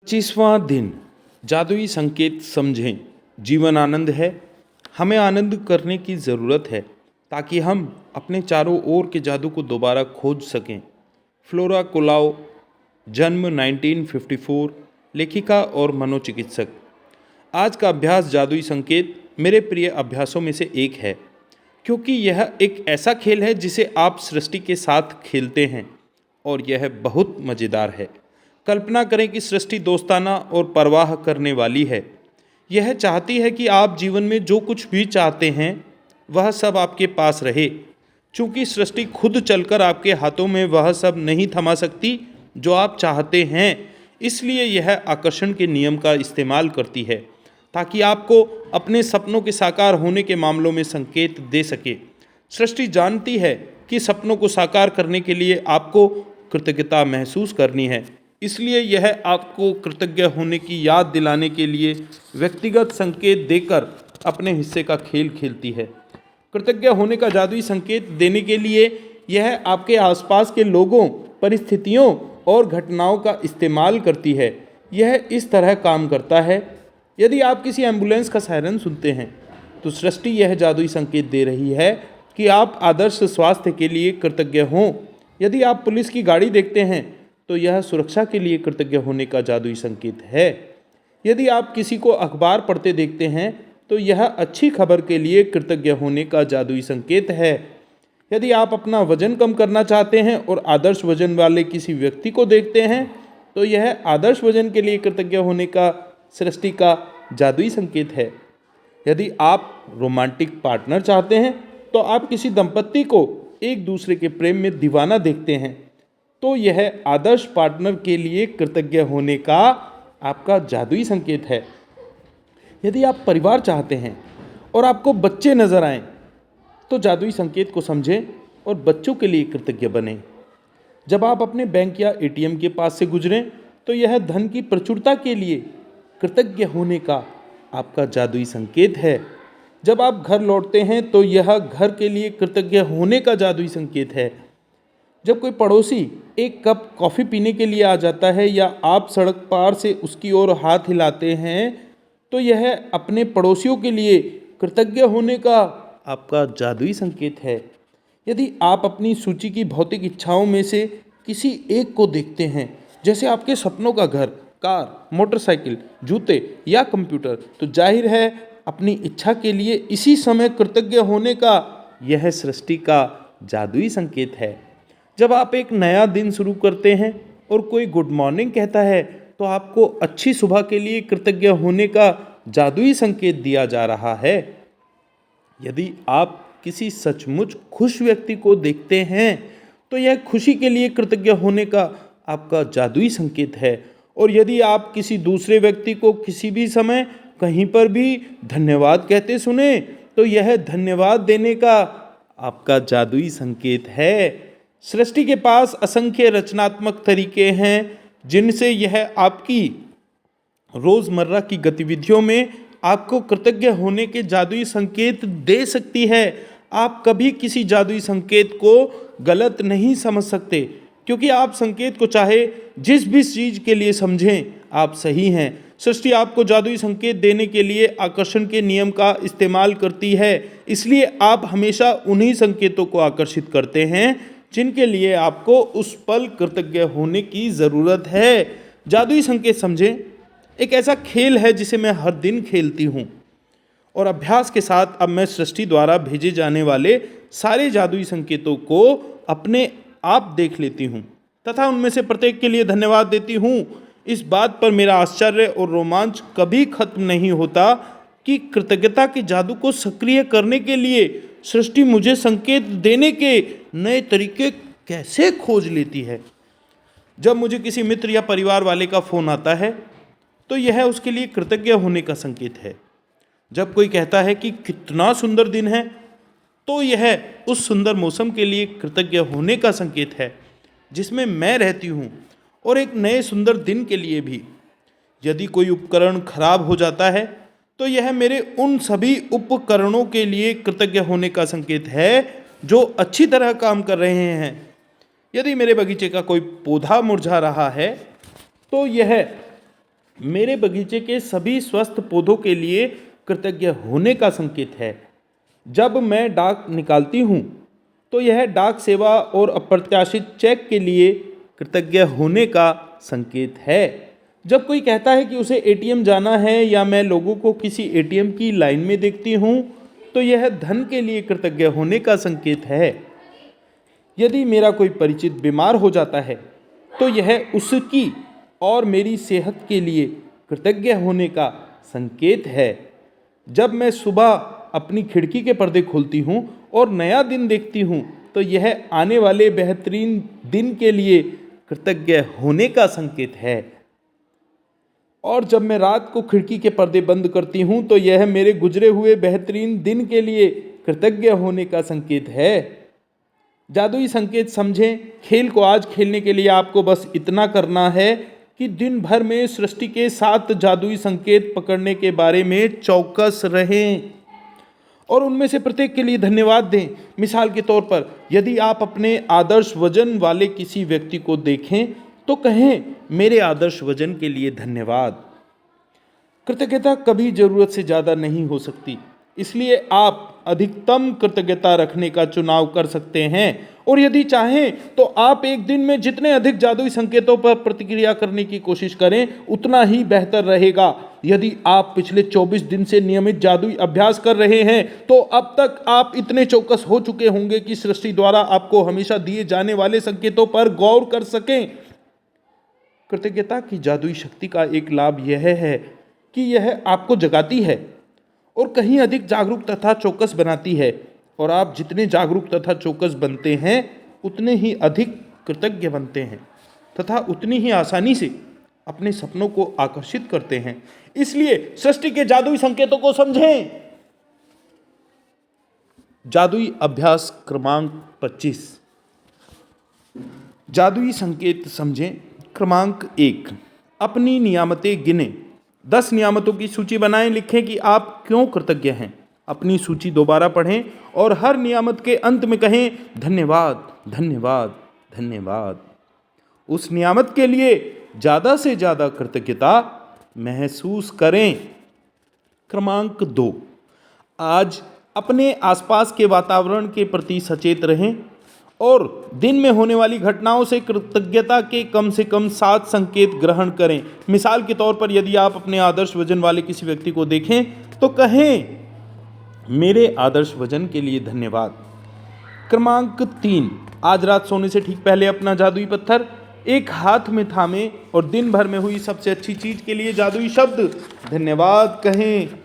25वां दिन। जादुई संकेत समझें। जीवन आनंद है। हमें आनंद करने की ज़रूरत है ताकि हम अपने चारों ओर के जादू को दोबारा खोज सकें। फ्लोरा कोलाओ, जन्म 1954, लेखिका और मनोचिकित्सक। आज का अभ्यास जादुई संकेत मेरे प्रिय अभ्यासों में से एक है, क्योंकि यह एक ऐसा खेल है जिसे आप सृष्टि के साथ खेलते हैं और यह बहुत मज़ेदार है। कल्पना करें कि सृष्टि दोस्ताना और परवाह करने वाली है। यह चाहती है कि आप जीवन में जो कुछ भी चाहते हैं वह सब आपके पास रहे। चूंकि सृष्टि खुद चलकर आपके हाथों में वह सब नहीं थमा सकती जो आप चाहते हैं, इसलिए यह आकर्षण के नियम का इस्तेमाल करती है ताकि आपको अपने सपनों के साकार होने के मामलों में संकेत दे सके। सृष्टि जानती है कि सपनों को साकार करने के लिए आपको कृतज्ञता महसूस करनी है, इसलिए यह आपको कृतज्ञ होने की याद दिलाने के लिए व्यक्तिगत संकेत देकर अपने हिस्से का खेल खेलती है। कृतज्ञ होने का जादुई संकेत देने के लिए यह आपके आसपास के लोगों, परिस्थितियों और घटनाओं का इस्तेमाल करती है। यह इस तरह काम करता है। यदि आप किसी एम्बुलेंस का सायरन सुनते हैं तो सृष्टि यह जादुई संकेत दे रही है कि आप आदर्श स्वास्थ्य के लिए कृतज्ञ हों। यदि आप पुलिस की गाड़ी देखते हैं तो यह सुरक्षा के लिए कृतज्ञ होने का जादुई संकेत है। यदि आप किसी को अखबार पढ़ते देखते हैं तो यह अच्छी खबर के लिए कृतज्ञ होने का जादुई संकेत है। यदि आप अपना वजन कम करना चाहते हैं और आदर्श वजन वाले किसी व्यक्ति को देखते हैं तो यह आदर्श वजन के लिए कृतज्ञ होने का सृष्टि का जादुई संकेत है। यदि आप रोमांटिक पार्टनर चाहते हैं तो आप किसी दंपत्ति को एक दूसरे के प्रेम में दीवाना देखते हैं तो यह आदर्श पार्टनर के लिए कृतज्ञ होने का आपका जादुई संकेत है। यदि आप परिवार चाहते हैं और आपको बच्चे नजर आएं तो जादुई संकेत को समझें और बच्चों के लिए कृतज्ञ बनें। जब आप अपने बैंक या एटीएम के पास से गुजरें तो यह धन की प्रचुरता के लिए कृतज्ञ होने का आपका जादुई संकेत है। जब आप घर लौटते हैं तो यह घर के लिए कृतज्ञ होने का जादुई संकेत है। जब कोई पड़ोसी एक कप कॉफ़ी पीने के लिए आ जाता है या आप सड़क पार से उसकी ओर हाथ हिलाते हैं तो यह अपने पड़ोसियों के लिए कृतज्ञ होने का आपका जादुई संकेत है। यदि आप अपनी सूची की भौतिक इच्छाओं में से किसी एक को देखते हैं, जैसे आपके सपनों का घर, कार, मोटरसाइकिल, जूते या कंप्यूटर, तो जाहिर है अपनी इच्छा के लिए इसी समय कृतज्ञ होने का यह सृष्टि का जादुई संकेत है। जब आप एक नया दिन शुरू करते हैं और कोई गुड मॉर्निंग कहता है तो आपको अच्छी सुबह के लिए कृतज्ञ होने का जादुई संकेत दिया जा रहा है। यदि आप किसी सचमुच खुश व्यक्ति को देखते हैं तो यह खुशी के लिए कृतज्ञ होने का आपका जादुई संकेत है। और यदि आप किसी दूसरे व्यक्ति को किसी भी समय कहीं पर भी धन्यवाद कहते सुने तो यह धन्यवाद देने का आपका जादुई संकेत है। सृष्टि के पास असंख्य रचनात्मक तरीके हैं जिनसे यह आपकी रोज़मर्रा की गतिविधियों में आपको कृतज्ञ होने के जादुई संकेत दे सकती है। आप कभी किसी जादुई संकेत को गलत नहीं समझ सकते, क्योंकि आप संकेत को चाहे जिस भी चीज़ के लिए समझें, आप सही हैं। सृष्टि आपको जादुई संकेत देने के लिए आकर्षण के नियम का इस्तेमाल करती है, इसलिए आप हमेशा उन्हीं संकेतों को आकर्षित करते हैं जिनके लिए आपको उस पल कृतज्ञ होने की ज़रूरत है। जादुई संकेत समझें एक ऐसा खेल है जिसे मैं हर दिन खेलती हूँ और अभ्यास के साथ अब मैं सृष्टि द्वारा भेजे जाने वाले सारे जादुई संकेतों को अपने आप देख लेती हूँ तथा उनमें से प्रत्येक के लिए धन्यवाद देती हूँ। इस बात पर मेरा आश्चर्य और रोमांच कभी खत्म नहीं होता कि कृतज्ञता के जादू को सक्रिय करने के लिए सृष्टि मुझे संकेत देने के नए तरीके कैसे खोज लेती है। जब मुझे किसी मित्र या परिवार वाले का फ़ोन आता है तो यह उसके लिए कृतज्ञ होने का संकेत है। जब कोई कहता है कि कितना सुंदर दिन है तो यह उस सुंदर मौसम के लिए कृतज्ञ होने का संकेत है जिसमें मैं रहती हूँ, और एक नए सुंदर दिन के लिए भी। यदि कोई उपकरण खराब हो जाता है तो यह मेरे उन सभी उपकरणों के लिए कृतज्ञ होने का संकेत है जो अच्छी तरह काम कर रहे हैं। यदि मेरे बगीचे का कोई पौधा मुरझा रहा है तो यह मेरे बगीचे के सभी स्वस्थ पौधों के लिए कृतज्ञ होने का संकेत है। जब मैं डाक निकालती हूँ तो यह डाक सेवा और अप्रत्याशित चेक के लिए कृतज्ञ होने का संकेत है। जब कोई कहता है कि उसे एटीएम जाना है या मैं लोगों को किसी एटीएम की लाइन में देखती हूँ तो यह धन के लिए कृतज्ञ होने का संकेत है। यदि मेरा कोई परिचित बीमार हो जाता है तो यह उसकी और मेरी सेहत के लिए कृतज्ञ होने का संकेत है। जब मैं सुबह अपनी खिड़की के पर्दे खोलती हूँ और नया दिन देखती हूँ तो यह आने वाले बेहतरीन दिन के लिए कृतज्ञ होने का संकेत है। और जब मैं रात को खिड़की के पर्दे बंद करती हूँ तो यह मेरे गुजरे हुए बेहतरीन दिन के लिए कृतज्ञ होने का संकेत है। जादुई संकेत समझें। खेल को आज खेलने के लिए आपको बस इतना करना है कि दिन भर में सृष्टि के 7 जादुई संकेत पकड़ने के बारे में चौकस रहें और उनमें से प्रत्येक के लिए धन्यवाद दें। मिसाल के तौर पर यदि आप अपने आदर्श वजन वाले किसी व्यक्ति को देखें तो कहें, मेरे आदर्श वजन के लिए धन्यवाद। कृतज्ञता कभी जरूरत से ज़्यादा नहीं हो सकती, इसलिए आप अधिकतम कृतज्ञता रखने का चुनाव कर सकते हैं। और यदि चाहें तो आप एक दिन में जितने अधिक जादुई संकेतों पर प्रतिक्रिया करने की कोशिश करें उतना ही बेहतर रहेगा। यदि आप पिछले 24 दिन से नियमित जादुई अभ्यास कर रहे हैं तो अब तक आप इतने चौकस हो चुके होंगे कि सृष्टि द्वारा आपको हमेशा दिए जाने वाले संकेतों पर गौर कर सकें। कृतज्ञता की जादुई शक्ति का एक लाभ यह है कि यह आपको जगाती है और कहीं अधिक जागरूक तथा चौकस बनाती है। और आप जितने जागरूक तथा चौकस बनते हैं उतने ही अधिक कृतज्ञ बनते हैं तथा उतनी ही आसानी से अपने सपनों को आकर्षित करते हैं। इसलिए सृष्टि के जादुई संकेतों को समझें। जादुई अभ्यास क्रमांक 25। जादुई संकेत समझें। क्रमांक 1, अपनी नियामतें गिनें। 10 नियामतों की सूची बनाएं। लिखें कि आप क्यों कृतज्ञ हैं। अपनी सूची दोबारा पढ़ें और हर नियामत के अंत में कहें, धन्यवाद, धन्यवाद, धन्यवाद। उस नियामत के लिए ज़्यादा से ज़्यादा कृतज्ञता महसूस करें। क्रमांक 2, आज अपने आसपास के वातावरण के प्रति सचेत रहें और दिन में होने वाली घटनाओं से कृतज्ञता के कम से कम 7 संकेत ग्रहण करें। मिसाल के तौर पर यदि आप अपने आदर्श वजन वाले किसी व्यक्ति को देखें तो कहें, मेरे आदर्श वजन के लिए धन्यवाद। क्रमांक 3, आज रात सोने से ठीक पहले अपना जादुई पत्थर एक हाथ में थामें और दिन भर में हुई सबसे अच्छी चीज के लिए जादुई शब्द धन्यवाद कहें।